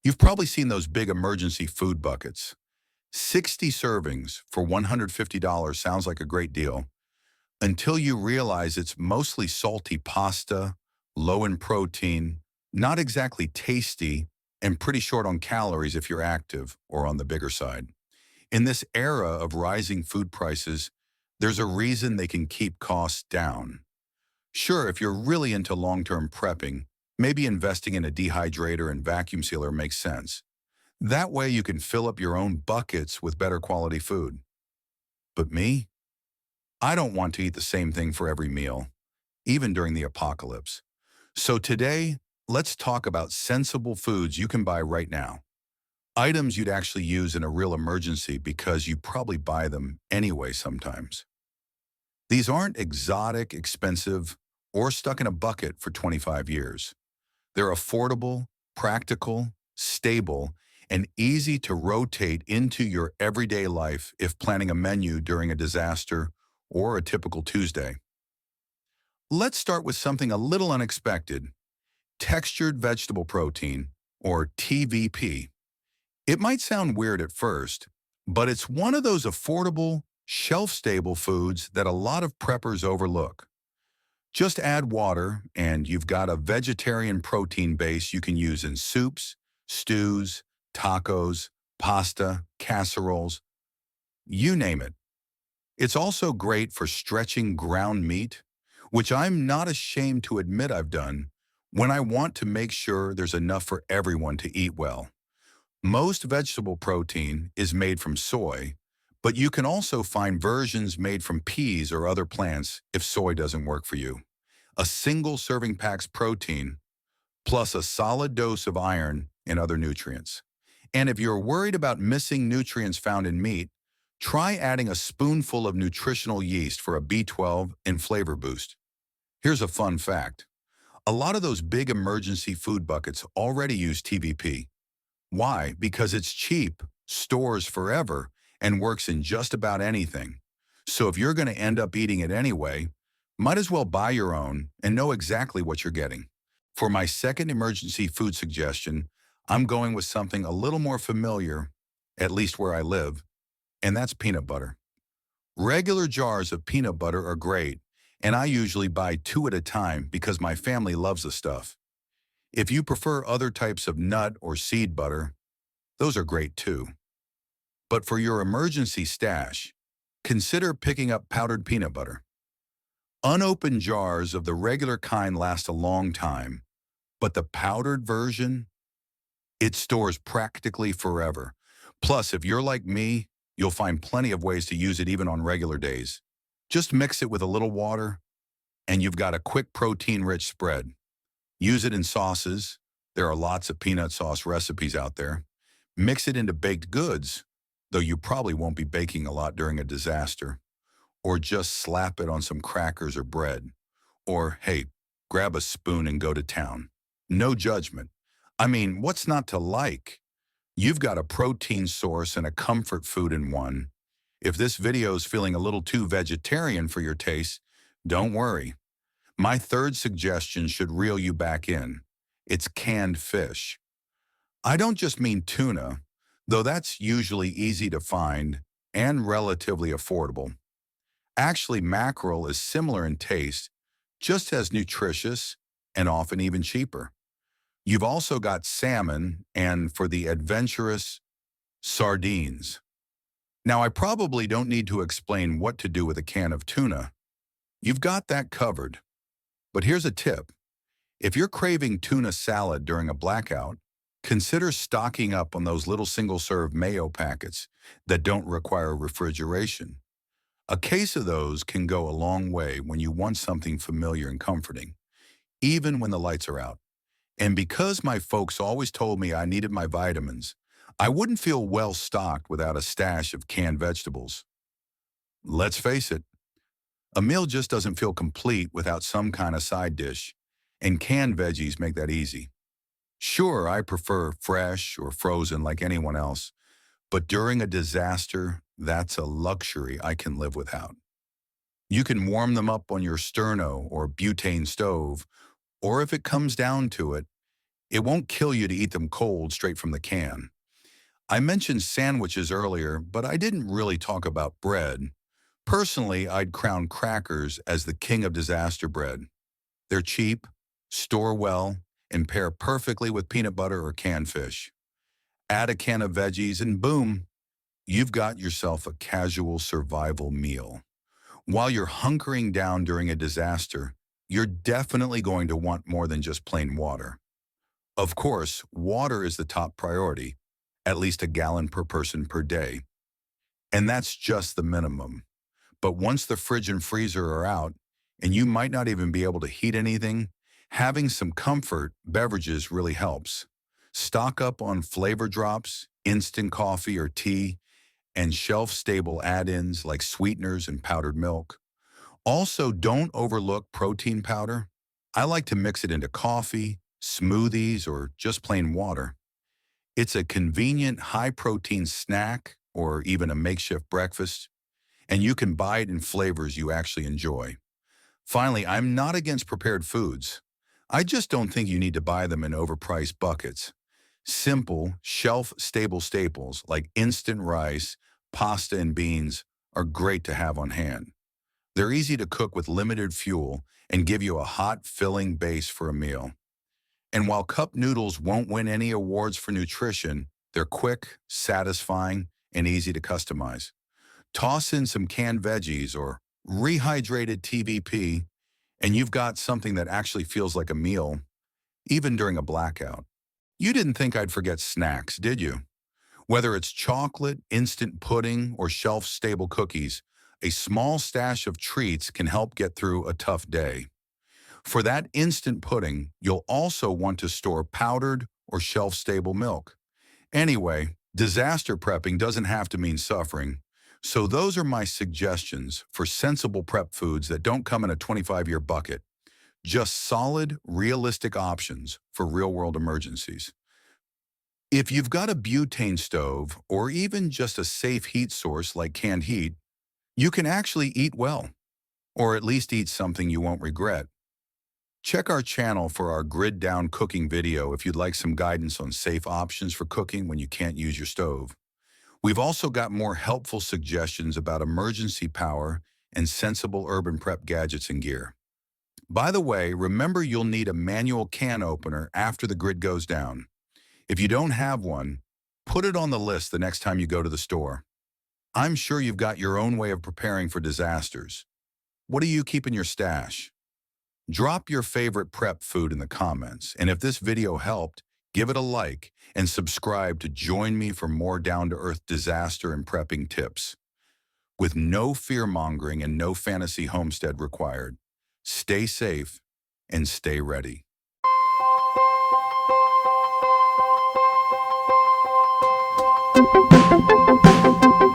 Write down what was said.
You've probably seen those big emergency food buckets. 60 servings for $150 sounds like a great deal until you realize it's mostly salty pasta, low in protein, not exactly tasty, and pretty short on calories if you're active or on the bigger side. In this era of rising food prices, there's a reason they can keep costs down. Sure, if you're really into long-term prepping, maybe investing in a dehydrator and vacuum sealer makes sense. That way you can fill up your own buckets with better quality food. But me? I don't want to eat the same thing for every meal, even during the apocalypse. So today, let's talk about sensible foods you can buy right now. Items you'd actually use in a real emergency because you probably buy them anyway sometimes. These aren't exotic, expensive, or stuck in a bucket for 25 years. They're affordable, practical, stable, and easy to rotate into your everyday life if planning a menu during a disaster or a typical Tuesday. Let's start with something a little unexpected: textured vegetable protein, or TVP. It might sound weird at first, but it's one of those affordable, shelf-stable foods that a lot of preppers overlook. Just add water, and you've got a vegetarian protein base you can use in soups, stews, tacos, pasta, casseroles, you name it. It's also great for stretching ground meat, which I'm not ashamed to admit I've done when I want to make sure there's enough for everyone to eat well. Most vegetable protein is made from soy, but you can also find versions made from peas or other plants if soy doesn't work for you. A single serving packs protein plus a solid dose of iron and other nutrients. And if you're worried about missing nutrients found in meat, try adding a spoonful of nutritional yeast for a B12 and flavor boost. Here's a fun fact. A lot of those big emergency food buckets already use TVP. Why? Because it's cheap, stores forever, and works in just about anything. So if you're going to end up eating it anyway, might as well buy your own and know exactly what you're getting. For my second emergency food suggestion, I'm going with something a little more familiar, at least where I live, and that's peanut butter. Regular jars of peanut butter are great, and I usually buy two at a time because my family loves the stuff. If you prefer other types of nut or seed butter, those are great too. But for your emergency stash, consider picking up powdered peanut butter. Unopened jars of the regular kind last a long time, but the powdered version, it stores practically forever. Plus, if you're like me, you'll find plenty of ways to use it even on regular days. Just mix it with a little water, and you've got a quick protein-rich spread. Use it in sauces. There are lots of peanut sauce recipes out there. Mix it into baked goods, though you probably won't be baking a lot during a disaster. Or just slap it on some crackers or bread. Or, hey, grab a spoon and go to town. No judgment. I mean, what's not to like? You've got a protein source and a comfort food in one. If this video is feeling a little too vegetarian for your taste, don't worry. My third suggestion should reel you back in. It's canned fish. I don't just mean tuna, though that's usually easy to find and relatively affordable. Actually, mackerel is similar in taste, just as nutritious and often even cheaper. You've also got salmon and, for the adventurous, sardines. Now, I probably don't need to explain what to do with a can of tuna. You've got that covered. But here's a tip. If you're craving tuna salad during a blackout, consider stocking up on those little single-serve mayo packets that don't require refrigeration. A case of those can go a long way when you want something familiar and comforting, even when the lights are out. And because my folks always told me I needed my vitamins, I wouldn't feel well stocked without a stash of canned vegetables. Let's face it, a meal just doesn't feel complete without some kind of side dish, and canned veggies make that easy. Sure, I prefer fresh or frozen like anyone else, but during a disaster, that's a luxury I can live without. You can warm them up on your sterno or butane stove, or if it comes down to it, It won't kill you to eat them cold straight from the can. I mentioned sandwiches earlier, but I didn't really talk about bread. Personally, I'd crown crackers as the king of disaster bread. They're cheap, store well, and pair perfectly with peanut butter or canned fish. Add a can of veggies and boom, you've got yourself a casual survival meal. While you're hunkering down during a disaster, you're definitely going to want more than just plain water. Of course, water is the top priority, at least a gallon per person per day. And that's just the minimum. But once the fridge and freezer are out, and you might not even be able to heat anything, having some comfort beverages really helps. Stock up on flavor drops, instant coffee or tea, and shelf-stable add-ins like sweeteners and powdered milk. Also, don't overlook protein powder. I like to mix it into coffee, smoothies, or just plain water. It's a convenient high-protein snack or even a makeshift breakfast, and you can buy it in flavors you actually enjoy. Finally, I'm not against prepared foods. I just don't think you need to buy them in overpriced buckets. Simple, shelf-stable staples like instant rice, pasta, and beans are great to have on hand. They're easy to cook with limited fuel and give you a hot, filling base for a meal. And while cup noodles won't win any awards for nutrition, they're quick, satisfying, and easy to customize. Toss in some canned veggies or rehydrated TVP, and you've got something that actually feels like a meal, even during a blackout. You didn't think I'd forget snacks, did you? Whether it's chocolate, instant pudding, or shelf-stable cookies, a small stash of treats can help get through a tough day. For that instant pudding, you'll also want to store powdered or shelf-stable milk. Anyway, disaster prepping doesn't have to mean suffering. So those are my suggestions for sensible prep foods that don't come in a 25-year bucket. Just solid, realistic options for real-world emergencies. If you've got a butane stove or even just a safe heat source like canned heat, you can actually eat well, or at least eat something you won't regret. Check our channel for our grid-down cooking video if you'd like some guidance on safe options for cooking when you can't use your stove. We've also got more helpful suggestions about emergency power and sensible urban prep gadgets and gear. By the way, remember you'll need a manual can opener after the grid goes down. If you don't have one, put it on the list the next time you go to the store. I'm sure you've got your own way of preparing for disasters. What do you keep in your stash? Drop your favorite prep food in the comments, and if this video helped, give it a like and subscribe to join me for more down-to-earth disaster and prepping tips. With no fear-mongering and no fantasy homestead required, stay safe and stay ready.